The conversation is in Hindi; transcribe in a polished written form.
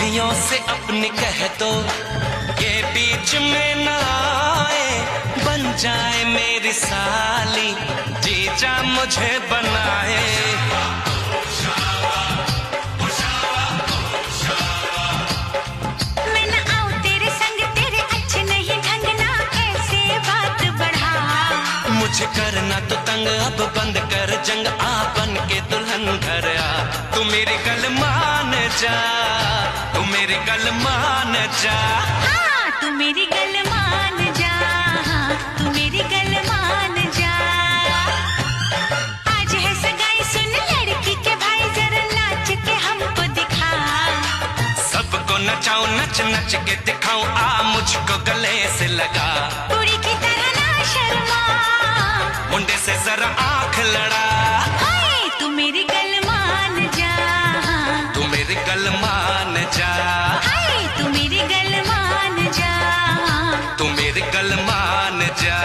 अखियों से अपनी कह दो, ये बीच में ना आए, बन जाए मेरी साली, जीजा मुझे बनाए। मैं ना आऊं तेरे संग, तेरे अच्छे नहीं ढंग ना ऐसे बात बढ़ा। मुझे करना तो तंग, अब बंद कर जंग, आ बन के दुल्हन घर आ। तू मेरी गल मान जा, तू मेरी गल मान जा। हाँ, तू मेरी गल मान जा, तू मेरी गल मान जा। आज है सगाई, सुन लड़की के भाई, जरा नाच के हमको दिखा। सबको नचाऊं, नच नच के दिखाऊं, आ मुझको गले से लगा। पूरी की तरह ना शर्मा, मुंडे से जरा आंख लड़ा। हाय, तू मेरी गल मान जा, तू मेरी गल मान जा। हाय, तू मेरी गल मान जा, तू मेरी गल मान जा।